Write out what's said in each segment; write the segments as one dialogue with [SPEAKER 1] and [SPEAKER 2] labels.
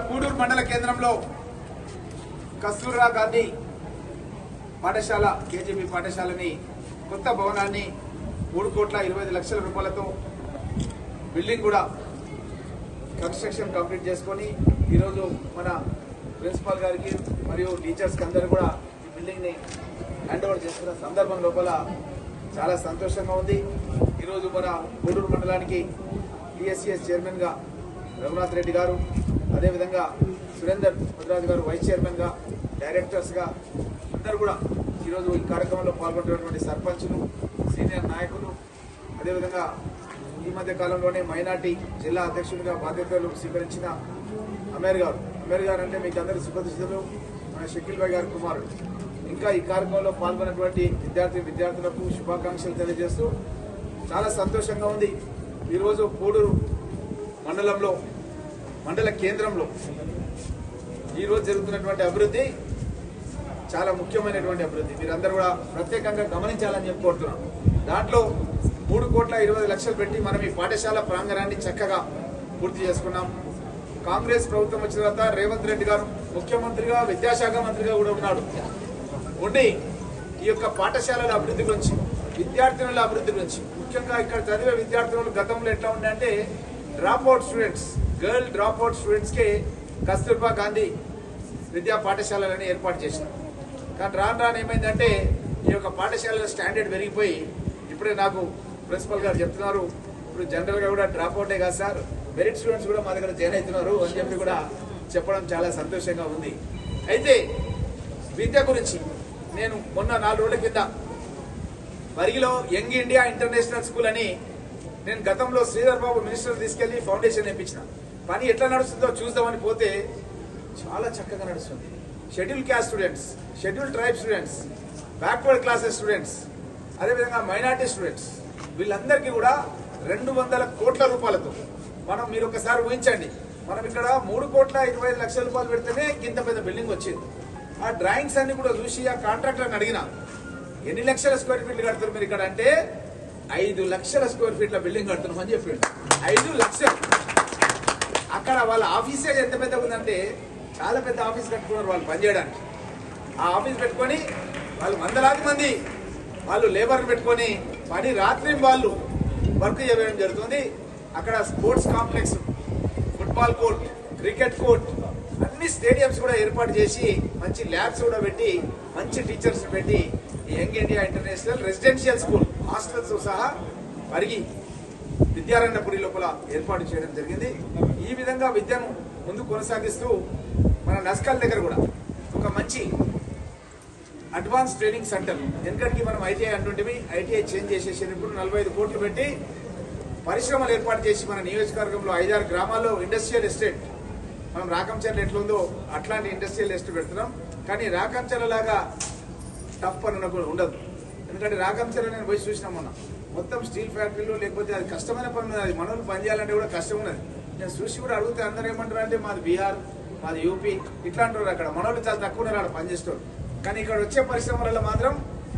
[SPEAKER 1] కూడూరు మండల కేంద్రంలో కస్తూర్బా గాంధీ పాఠశాల కేజీబీ పాఠశాలని కొత్త భవనాన్ని 3,25,00,000 రూపాయలతో బిల్డింగ్ కూడా కన్స్ట్రక్షన్ కంప్లీట్ చేసుకొని ఈరోజు మన ప్రిన్సిపాల్ గారికి మరియు టీచర్స్కి అందరూ కూడా ఈ బిల్డింగ్ని హ్యాండ్ ఓవర్ చేస్తున్న సందర్భం లోపల చాలా సంతోషంగా ఉంది. ఈరోజు మన కూడూరు మండలానికి టీఎస్సీఎస్ చైర్మన్గా రఘునాథ్ రెడ్డి గారు, అదేవిధంగా సురేందర్ ముద్రాజ్ గారు వైస్ చైర్మన్గా, డైరెక్టర్స్గా అందరూ కూడా ఈరోజు ఈ కార్యక్రమంలో పాల్గొంటున్నటువంటి సర్పంచులు, సీనియర్ నాయకులు, అదేవిధంగా ఈ మధ్య కాలంలోనే మైనార్టీ జిల్లా అధ్యక్షుడిగా బాధ్యతలు స్వీకరించిన అమీర్ గారు అంటే మీకు అందరూ సుపరిచితులు, మన షకీల్ భాయ్ గారి కుమారుడు. ఇంకా ఈ కార్యక్రమంలో పాల్గొన్నటువంటి విద్యార్థులకు శుభాకాంక్షలు తెలియజేస్తూ చాలా సంతోషంగా ఉంది. ఈరోజు కూడూరు మండలంలో మండల కేంద్రంలో ఈరోజు జరుగుతున్నటువంటి అభివృద్ధి చాలా ముఖ్యమైనటువంటి అభివృద్ధి. మీరందరూ కూడా ప్రత్యేకంగా గమనించాలని చెప్పి కోరుతున్నాం. దాంట్లో 3,20,00,000 పెట్టి మనం ఈ పాఠశాల ప్రాంగణాన్ని చక్కగా పూర్తి చేసుకున్నాం. కాంగ్రెస్ ప్రభుత్వం వచ్చిన తర్వాత రేవంత్ రెడ్డి గారు ముఖ్యమంత్రిగా, విద్యాశాఖ మంత్రిగా కూడా ఉండి ఈ యొక్క పాఠశాలల అభివృద్ధి గురించి, విద్యార్థినుల అభివృద్ధి గురించి, ముఖ్యంగా ఇక్కడ చదివే విద్యార్థులు గతంలో ఎట్లా ఉండే డ్రాప్అవుట్ స్టూడెంట్స్, గర్ల్ డ్రాప్అవుట్ స్టూడెంట్స్కి కస్తూర్బా గాంధీ విద్యా పాఠశాలలని ఏర్పాటు చేసినాం. కానీ రాను ఏమైందంటే ఈ యొక్క పాఠశాలల స్టాండర్డ్ పెరిగిపోయి ఇప్పుడే నాకు ప్రిన్సిపల్ గారు చెప్తున్నారు, ఇప్పుడు జనరల్గా కూడా డ్రాప్అవుటే కాదు సార్, మెరిట్ స్టూడెంట్స్ కూడా మా దగ్గర జాయిన్ అవుతున్నారు అని చెప్పి కూడా చెప్పడం చాలా సంతోషంగా ఉంది. అయితే విద్య గురించి నేను మొన్న 4 రోజుల కింద పరిగిలో యంగ్ ఇండియా ఇంటర్నేషనల్ స్కూల్ అని నేను గతంలో శ్రీధర్ బాబు మినిస్టర్ తీసుకెళ్లి ఫౌండేషన్ నేర్పించిన పని ఎట్లా నడుస్తుందో చూద్దామని పోతే చాలా చక్కగా నడుస్తుంది. Schedule caste students, schedule tribe students, backward classes students, అదేవిధంగా మైనార్టీ స్టూడెంట్స్, వీళ్ళందరికీ కూడా 200 కోట్ల రూపాయలతో మీరు ఒకసారి ఊహించండి, మనం ఇక్కడ 3,25,00,000 రూపాయలు పెడితేనే ఇంత పెద్ద బిల్డింగ్ వచ్చింది. ఆ డ్రాయింగ్స్ అన్ని కూడా చూసి ఆ కాంట్రాక్టర్ని అడిగిన ఎన్ని లక్షల స్క్వేర్ ఫీట్లు కడతారు మీరు ఇక్కడ అంటే 5 లక్షల స్క్వేర్ ఫీట్ల బిల్డింగ్ కడుతున్నాం అని చెప్పాడు. 5 లక్షలు. అక్కడ వాళ్ళ ఆఫీసే ఎంత పెద్దగా ఉందంటే చాలా పెద్ద ఆఫీస్ కట్టుకున్నారు వాళ్ళు పనిచేయడానికి. ఆ ఆఫీస్ పెట్టుకొని వాళ్ళు వందలాది మంది వాళ్ళు లేబర్ని పెట్టుకొని పని రాత్రి వాళ్ళు వర్క్ చేయడం జరుగుతుంది. అక్కడ sports complex, football court, cricket court, అన్ని స్టేడియంస్ కూడా ఏర్పాటు చేసి మంచి ల్యాబ్స్ కూడా పెట్టి మంచి టీచర్స్ పెట్టి young India international residential school hostels సహా పరిగి విద్యారణ్యపురి లోపల ఏర్పాటు చేయడం జరిగింది. ఈ విధంగా విద్యను ముందు కొనసాగిస్తూ మన నస్కల్ దగ్గర కూడా ఒక మంచి అడ్వాన్స్ ట్రైనింగ్ సెంటర్, ఎందుకంటే మనం ఐటీఐ అంటుంటే ఐటీఐ చేంజ్ చేసేసినప్పుడు 45 కోట్లు పెట్టి పరిశ్రమలు ఏర్పాటు చేసి మన నియోజకవర్గంలో 5-6 గ్రామాల్లో ఇండస్ట్రియల్ ఎస్టేట్, మనం రాకంచర్ల ఎట్లా ఉందో అట్లాంటి ఇండస్ట్రియల్ ఎస్టేట్ పెడుతున్నాం. కానీ రాకంచర్ల లాగా టఫ్ పని ఉండదు. ఎందుకంటే రాకంచర్ల నేను పోయి చూసినా మొన్న మొత్తం స్టీల్ ఫ్యాక్టరీలు, లేకపోతే అది కష్టమైన పని ఉన్నది. అది మనోళ్ళు పని చేయాలంటే కూడా కష్టం ఉన్నది. నేను చూసి కూడా అడిగితే అందరూ ఏమంటారు అంటే మాది బీహార్, మాది యూపీ ఇట్లాంటి అక్కడ మనోళ్ళు చాలా తక్కువ ఉన్నారు అక్కడ పనిచేస్తారు. కానీ ఇక్కడ వచ్చే పరిశ్రమలలో మాత్రం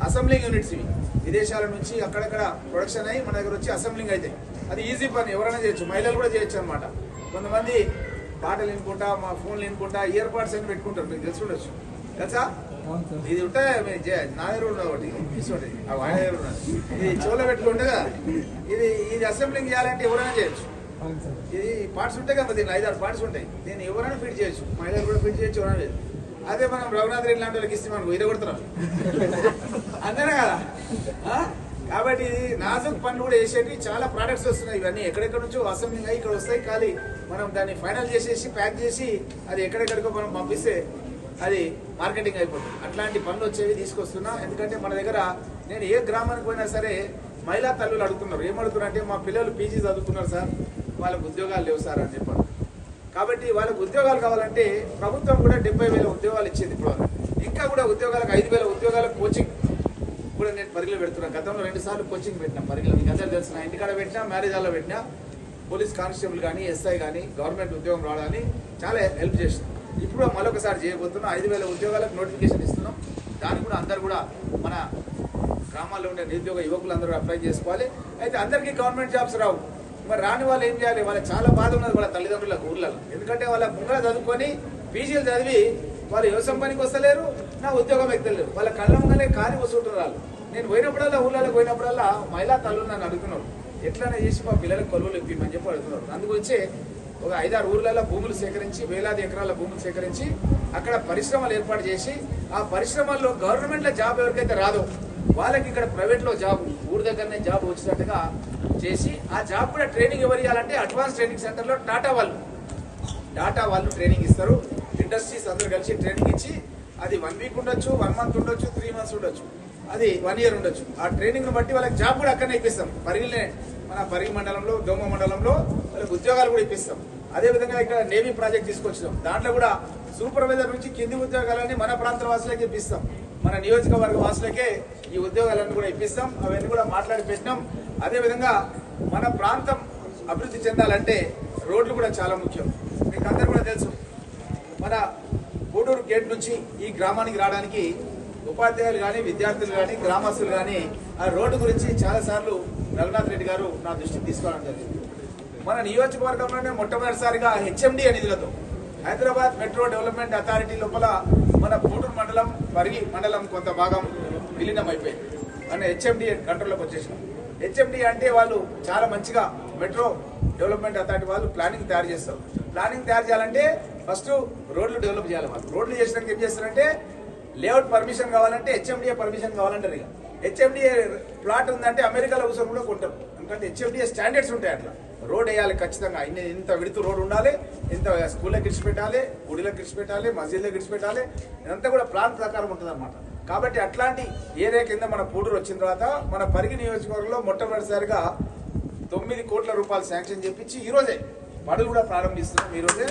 [SPEAKER 1] అసెంబ్లింగ్ యూనిట్స్ ఇవి విదేశాల నుంచి అక్కడక్కడ ప్రొడక్షన్ అయ్యి మన దగ్గర వచ్చి అసెంబ్లింగ్ అయితే అది ఈజీ పని, ఎవరైనా చేయొచ్చు, మహిళలు కూడా చేయొచ్చు అనమాట. కొంతమంది పాటలు వినుకుంటా, మా ఫోన్లు వినుకుంటా ఇయర్ పాడ్స్ అని పెట్టుకుంటారు, మీకు తెలిసి ఉండొచ్చు తెలుసా. ఇది ఉంటే నా దగ్గర ఉన్నది ఒకటి తీసుకోండి, ఆయన దగ్గర ఉన్నది, ఇది చెవులో పెట్టుకుంటే కదా ఇది అసెంబ్లింగ్ చేయాలంటే ఎవరైనా చేయొచ్చు. ఇది పార్ట్స్ ఉంటాయి కదా, దీన్ని 5-6 పార్ట్స్ ఉంటాయి, దీన్ని ఎవరైనా ఫిట్ చేయొచ్చు, మహిళలు కూడా ఫిట్ చేయొచ్చు, ఎవరైనా లేదు. అదే మనం రఘునాథ్ రెడ్డి లాంటి వాళ్ళకి ఇస్తే మనకు ఇరగొడుతున్నాం అంతేనా కదా. కాబట్టి ఇది నాజుక్ పనులు కూడా చేసేవి చాలా ప్రోడక్ట్స్ వస్తున్నాయి. ఇవన్నీ ఎక్కడెక్కడ నుంచో అసెంబ్లింగ్ అయ్యి ఇక్కడ వస్తాయి. ఖాళీ మనం దాన్ని ఫైనల్ చేసేసి ప్యాక్ చేసి అది ఎక్కడెక్కడికో మనం పంపిస్తే అది మార్కెటింగ్ అయిపోతుంది. అట్లాంటి పనులు వచ్చేవి తీసుకొస్తున్నా. ఎందుకంటే మన దగ్గర నేను ఏ గ్రామానికి పోయినా సరే మహిళా తల్లులు అడుగుతున్నారు, ఏమడుగుతున్నారు అంటే మా పిల్లలు పీజీ చదువుతున్నారు సార్, వాళ్ళకు ఉద్యోగాలు లేవు సార్ అని చెప్పారు. కాబట్టి వాళ్ళకు ఉద్యోగాలు కావాలంటే ప్రభుత్వం కూడా 70,000 ఉద్యోగాలు ఇచ్చింది. ఇప్పుడు ఇంకా కూడా ఉద్యోగాలకు 5,000 ఉద్యోగాలకు కోచింగ్ కూడా నేను పరిగిలో పెడుతున్నాను. గతంలో 2 సార్లు కోచింగ్ పెట్టినా పరిగిలో, మీకు అందరూ తెలిసిన ఇంటికాడ పెట్టినా, మ్యారేజ్ హాల్లో పెట్టినా, పోలీస్ కానిస్టేబుల్ కానీ, ఎస్ఐ కానీ, గవర్నమెంట్ ఉద్యోగం రావడానికి చాలా హెల్ప్ చేసినాం. ఇప్పుడు మరొకసారి చేయబోతున్నాం. 5,000 ఉద్యోగాలకు నోటిఫికేషన్ ఇస్తున్నాం. దానికి కూడా అందరూ కూడా మన గ్రామాల్లో ఉండే నిరుద్యోగ యువకులు అందరూ అప్లై చేసుకోవాలి. అయితే అందరికీ గవర్నమెంట్ జాబ్స్ రావు. మరి రాని వాళ్ళు ఏం చేయాలి? వాళ్ళకి చాలా బాధ ఉన్నది వాళ్ళ తల్లిదండ్రులకు ఊర్లలో. ఎందుకంటే వాళ్ళ ముంగల చదువుకొని పీజీలు చదివి వాళ్ళు వ్యవసాయం పనికి వస్తలేరు, నా ఉద్యోగం ఎక్కలేరు. వాళ్ళ కళ్ళ ముంగలే కాని వస్తుంటారు. నేను పోయినప్పుడల్లా ఊళ్ళలోకి పోయినప్పుడల్లా మహిళా తల్లులు నన్ను అడుగుతున్నారు, ఎట్లనే చేసి మా పిల్లలకు కొలువులు ఇప్పిమని చెప్పి అడుగుతున్నారు. అందుగురించి ఒక 5-6 ఊర్లలో భూములు సేకరించి, వేలాది ఎకరాల భూములు సేకరించి అక్కడ పరిశ్రమలు ఏర్పాటు చేసి, ఆ పరిశ్రమల్లో గవర్నమెంట్లో జాబ్ ఎవరికైతే రాదో వాళ్ళకి ఇక్కడ ప్రైవేట్లో జాబ్, ఊరి దగ్గరనే జాబ్ వచ్చినట్టుగా చేసి, ఆ జాబ్ కూడా ట్రైనింగ్ ఎవరు ఇవ్వాలంటే అడ్వాన్స్ ట్రైనింగ్ సెంటర్లో టాటా వాళ్ళు ట్రైనింగ్ ఇస్తారు. ఇండస్ట్రీస్ అందరూ కలిసి ట్రైనింగ్ ఇచ్చి, అది 1 వీక్ ఉండొచ్చు, 1 మంత్ ఉండొచ్చు, 3 మంత్స్ ఉండొచ్చు, అది 1 ఇయర్ ఉండొచ్చు. ఆ ట్రైనింగ్ను బట్టి వాళ్ళకి జాబ్ కూడా అక్కడనే ఇప్పిస్తాం. మన పరిగి మండలంలో, దోమ మండలంలో వాళ్ళకి ఉద్యోగాలు కూడా ఇప్పిస్తాం. అదేవిధంగా ఇక్కడ నేవీ ప్రాజెక్ట్ తీసుకొచ్చినాం. దాంట్లో కూడా సూపర్వైజర్ నుంచి కింది ఉద్యోగాలన్నీ మన ప్రాంత వాసులకే ఇప్పిస్తాం. మన నియోజకవర్గ వాసులకే ఈ ఉద్యోగాలన్నీ కూడా ఇప్పిస్తాం. అవన్నీ కూడా మాట్లాడి పెట్టినాం. అదేవిధంగా మన ప్రాంతం అభివృద్ధి చెందాలంటే రోడ్లు కూడా చాలా ముఖ్యం. మీకు అందరూ కూడా తెలుసు, మన గూడూరు గేట్ నుంచి ఈ గ్రామానికి రావడానికి ఉపాధ్యాయులు కానీ, విద్యార్థులు కానీ, గ్రామస్తులు కానీ ఆ రోడ్డు గురించి చాలాసార్లు రఘునాథ్ రెడ్డి గారు నా దృష్టికి తీసుకోవడం జరిగింది. మన నియోజకవర్గంలోనే మొట్టమొదటిసారిగా హెచ్ఎండి నిధులతో హైదరాబాద్ మెట్రో డెవలప్మెంట్ అథారిటీ లోపల మన గూడూరు మండలం, పరిగి మండలం కొంత భాగం విలీనం అయిపోయింది. మన హెచ్ఎండి కంట్రోల్లోకి వచ్చేసినాం. హెచ్ఎండి అంటే వాళ్ళు చాలా మంచిగా మెట్రో డెవలప్మెంట్ అథారిటీ వాళ్ళు ప్లానింగ్ తయారు చేస్తారు. ప్లానింగ్ తయారు చేయాలంటే ఫస్ట్ రోడ్లు డెవలప్ చేయాలి. వాళ్ళు రోడ్లు చేసినాక ఏం చేస్తారంటే లేఅవుట్ పర్మిషన్ కావాలంటే హెచ్ఎండిఏ పర్మిషన్ కావాలంటారు. ఇక హెచ్ఎండిఏ ప్లాట్ ఉందంటే అమెరికాలో కూర్చొని కూడా కొంటారు. ఎందుకంటే హెచ్ఎండిఏ స్టాండర్డ్స్ ఉంటాయి. అట్లా రోడ్ వేయాలి ఖచ్చితంగా. ఇంత విడుతు రోడ్ ఉండాలి, ఇంత స్కూళ్ళకి ఇడిచిపెట్టాలి, గుడిలోకి ఇడిచిపెట్టాలి, మసీదులకు ఇడిచిపెట్టాలి. ఇదంతా కూడా ప్లాన్ ప్రకారం ఉంటుంది అనమాట. కాబట్టి అట్లాంటి ఏరియా కింద మన పూడూరు వచ్చిన తర్వాత మన పరిగి నియోజకవర్గంలో మొట్టమొదటిసారిగా 9 కోట్ల రూపాయలు శాంక్షన్ చేపించి ఈ రోజే పనులు కూడా ప్రారంభిస్తున్నాం. ఈ రోజే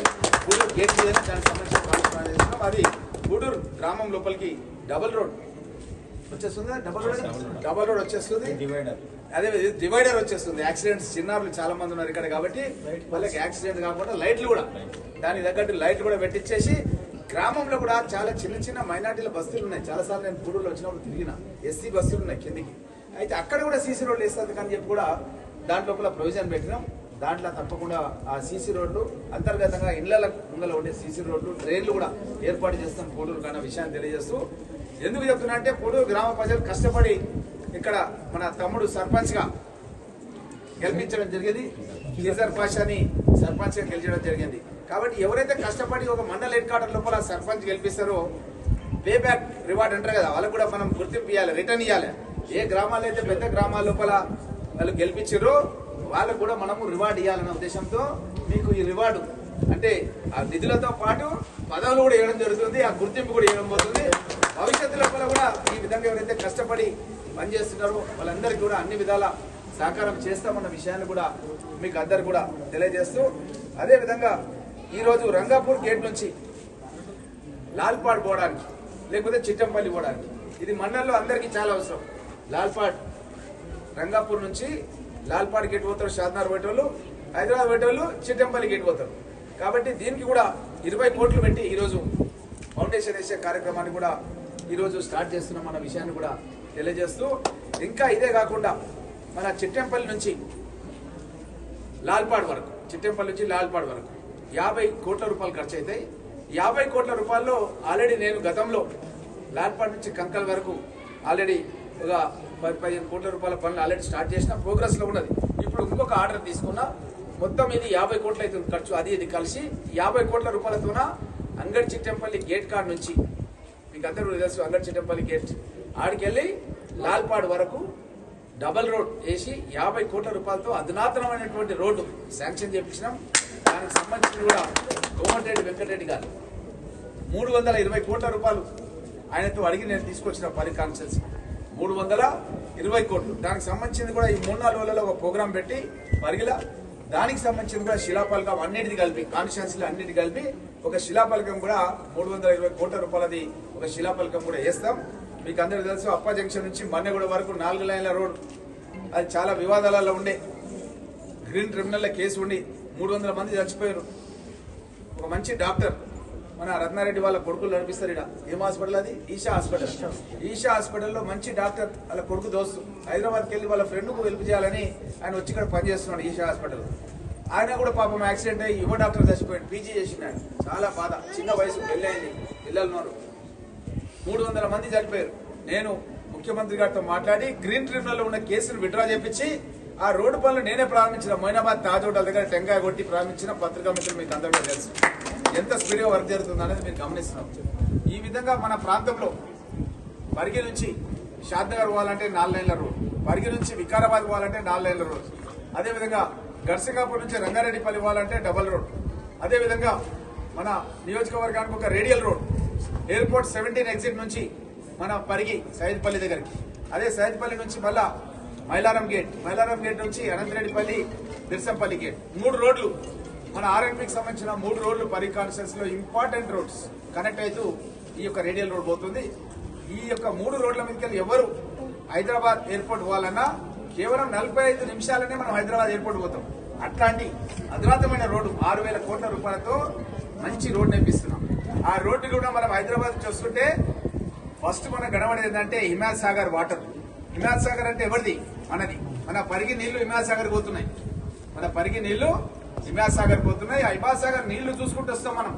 [SPEAKER 1] గూడూరు గేట్ మీద దానికి సంబంధించిన పనులు ప్రారంభిస్తున్నాం. అది గూడూరు గ్రామం లోపలికి డబల్ రోడ్ వచ్చేస్తుంది. డబల్ రోడ్ వచ్చేస్తుంది. అదే డివైడర్ వచ్చేస్తుంది. యాక్సిడెంట్స్ చిన్నారులు చాలా మంది ఉన్నారు ఇక్కడ కాబట్టి వాళ్ళకి యాక్సిడెంట్ కాకుండా లైట్లు కూడా దానికి తగ్గట్టు లైట్లు కూడా పెట్టించేసి, గ్రామంలో కూడా చాలా చిన్న మైనార్టీల బస్తీలు ఉన్నాయి. చాలాసార్లు నేను గూడూరులో వచ్చినప్పుడు తిరిగిన ఎస్సీ బస్తీలు ఉన్నాయి కిందికి. అయితే అక్కడ కూడా సీసీ రోడ్లు వేస్తుంది కానీ చెప్పి కూడా దాంట్లో ప్రొవిజన్ పెట్టినాం. దాంట్లో తప్పకుండా ఆ సీసీ రోడ్లు అంతర్గతంగా ఇళ్ల ముంగల ఉండే సీసీ రోడ్లు, ట్రైన్లు కూడా ఏర్పాటు చేస్తాం పూడూరు అన్న విషయాన్ని తెలియజేస్తూ, ఎందుకు చెప్తున్నా అంటే పూడూరు గ్రామ ప్రజలు కష్టపడి ఇక్కడ మన తమ్ముడు సర్పంచ్గా గెలిపించడం జరిగింది. గిజర్ పాషాని సర్పంచ్గా గెలిచడం జరిగింది. కాబట్టి ఎవరైతే కష్టపడి ఒక మండల హెడ్ క్వార్టర్ లోపల సర్పంచ్ గెలిపిస్తారో పే బ్యాక్ రివార్డ్ అంటారు కదా, వాళ్ళకు కూడా మనం గుర్తింపు ఇవ్వాలి, రిటర్న్ ఇవ్వాలి. ఏ గ్రామాలు అయితే పెద్ద గ్రామాల లోపల వాళ్ళు గెలిపించారో వాళ్ళకు కూడా మనము రివార్డు ఇవ్వాలన్న ఉద్దేశంతో మీకు ఈ రివార్డు అంటే ఆ నిధులతో పాటు పదవులు కూడా ఇవ్వడం జరుగుతుంది. ఆ గుర్తింపు కూడా ఇవ్వడం పోతుంది. భవిష్యత్తు లోపల కూడా ఈ విధంగా ఎవరైతే కష్టపడి పనిచేస్తున్నారో వాళ్ళందరికీ కూడా అన్ని విధాల సహకారం చేస్తామన్న విషయాన్ని కూడా మీకు అందరు కూడా తెలియజేస్తూ, అదేవిధంగా ఈరోజు రంగాపూర్ గేట్ నుంచి లాల్పాడ్ పోవడానికి లేకపోతే చిట్టంపల్లి పోవడానికి ఇది మండలంలో అందరికీ చాలా అవసరం. లాల్పాడ్ రంగాపూర్ నుంచి లాల్పాడ్ గేట్ పోతారు, షాద్నగర్ పోయేటోళ్ళు, హైదరాబాద్ పోయేటోళ్ళు చిట్టంపల్లి గేట్ పోతారు. కాబట్టి దీనికి కూడా 20 కోట్లు పెట్టి ఈరోజు ఫౌండేషన్ వేసే కార్యక్రమాన్ని కూడా ఈరోజు స్టార్ట్ చేస్తున్నాం అన్న విషయాన్ని కూడా తెలియజేస్తూ, ఇంకా ఇదే కాకుండా మన చిట్టంపల్లి నుంచి లాల్పాడ్ వరకు 50 కోట్ల రూపాయలు ఖర్చు అవుతాయి. 50 కోట్ల రూపాయల్లో ఆల్రెడీ నేను గతంలో లాల్పాడ్ నుంచి కంకల్ వరకు ఆల్రెడీ ఒక 10-15 కోట్ల రూపాయల పనులు ఆల్రెడీ స్టార్ట్ చేసిన ప్రోగ్రెస్లో ఉన్నది. ఇప్పుడు ఇంకొక ఆర్డర్ తీసుకున్నా, మొత్తం ఇది 50 కోట్లు అవుతుంది ఖర్చు. ఇది కలిసి 50 కోట్ల రూపాయలతోన అంగడి చిట్టంపల్లి గేట్ కాడ నుంచి మీకు అందరూ తెలుసు, అంగడి చిట్టంపల్లి గేట్ ఆడికెళ్ళి లాల్పాడ్ వరకు డబల్ రోడ్ వేసి 50 కోట్ల రూపాయలతో అధునాతనమైనటువంటి రోడ్డు శాంక్షన్ చేయించినాం. దానికి సంబంధించి కూడా కోమటిరెడ్డి వెంకటరెడ్డి గారు 320 కోట్ల రూపాయలు ఆయనతో అడిగి నేను తీసుకొచ్చిన పరి కాన్స్టిట్యున్సీ 320 కోట్లు. దానికి సంబంధించింది కూడా ఈ 3-4 రోజులలో ఒక ప్రోగ్రాం పెట్టి పరిగిల దానికి సంబంధించింది కూడా శిలాపలకం అన్నిటిది కలిపి కాన్స్టిట్యున్సీలు అన్నిటి కలిపి ఒక శిలాపలకం కూడా 320 కోట్ల రూపాయలది ఒక శిలాపలకం కూడా వేస్తాం. మీకు అందరికీ తెలుసు, అప్ప జంక్షన్ నుంచి మన్నెగూడ వరకు 4 లైన్ల రోడ్ అది చాలా వివాదాలలో ఉండే. గ్రీన్ ట్రిబ్యునల్లో కేసు ఉండి 300 మంది చచ్చిపోయారు. ఒక మంచి డాక్టర్ మన రత్నారెడ్డి వాళ్ళ కొడుకులు నడిపిస్తారు. ఇక్కడ ఏం హాస్పిటల్ అది? ఈషా హాస్పిటల్. ఈషా హాస్పిటల్లో మంచి డాక్టర్ వాళ్ళ కొడుకు దోస్తు హైదరాబాద్కి వెళ్ళి వాళ్ళ ఫ్రెండ్కు హెల్ప్ చేయాలని ఆయన వచ్చి ఇక్కడ పనిచేస్తున్నాడు ఈషా హాస్పిటల్. ఆయన కూడా పాపం యాక్సిడెంట్ అయ్యి యువ డాక్టర్ చచ్చిపోయాడు. పీజీ చేసినాడు. చాలా బాధ. చిన్న వయసు పెళ్ళైంది, పిల్లలున్నారు. 300 మంది చనిపోయారు. నేను ముఖ్యమంత్రి గారితో మాట్లాడి గ్రీన్ ట్రిబ్యునల్ ఉన్న కేసును విత్డ్రా చేపించి ఆ రోడ్డు పనులు నేనే ప్రారంభించిన. మొయినాబాద్ తాజ్ హోటల్ దగ్గర టెంకాయ కొట్టి ప్రారంభించిన. పత్రికా మిత్రులు మీకు అందరికీ తెలుసు ఎంత స్పీడ్గా వర్క్ జరుగుతుంది అనేది మీరు గమనిస్తున్నాం. ఈ విధంగా మన ప్రాంతంలో పరిగి నుంచి షాద్నగర్ పోవాలంటే 4 లైన్ల రోడ్, పరిగి నుంచి వికారాబాద్ పోవాలంటే 4 లైన్ల రోడ్, అదేవిధంగా గర్సింగాపూర్ నుంచి రంగారెడ్డిపల్లి పోవాలంటే డబల్ రోడ్, అదేవిధంగా మన నియోజకవర్గానికి ఒక రేడియల్ రోడ్, ఎయిర్పోర్ట్ 17 ఎగ్జిట్ నుంచి మన పరిగి సైద్పల్లి దగ్గరికి, అదే సైద్పల్లి నుంచి మళ్ళా మైలారం గేట్, మైలారం గేట్ నుంచి అనంతరెడ్డిపల్లి బిర్సంపల్లి గేట్, 3 రోడ్లు మన ఆర్ఎన్పీకి సంబంధించిన 3 రోడ్లు పరిగి కాన్స్టిట్యూన్సీ లో ఇంపార్టెంట్ రోడ్స్ కనెక్ట్ అవుతూ ఈ యొక్క రేడియల్ రోడ్ పోతుంది. ఈ యొక్క 3 రోడ్ల మీదకి ఎవరు హైదరాబాద్ ఎయిర్పోర్ట్ పోవాలన్నా కేవలం 45 నిమిషాలనే మనం హైదరాబాద్ ఎయిర్పోర్ట్ పోతాం. అట్లాంటి అధునాతమైన రోడ్డు 6,000 కోట్ల రూపాయలతో మంచి రోడ్డు నిర్మిస్తున్నాం. ఆ రోడ్డు కూడా మనం హైదరాబాద్ నుంచి వస్తుంటే ఫస్ట్ మనకు కనబడేది ఏంటంటే హిమాయత్ సాగర్ వాటర్. హిమాయత్ సాగర్ అంటే ఎవరిది? మనది. మన పరిగి నీళ్లు హిమాయత్ సాగర్ పోతున్నాయి. మన పరిగి నీళ్లు హిమాయత్ సాగర్ పోతున్నాయి. ఆ హిమాయత్ సాగర్ నీళ్లు చూసుకుంటూ వస్తాం మనం.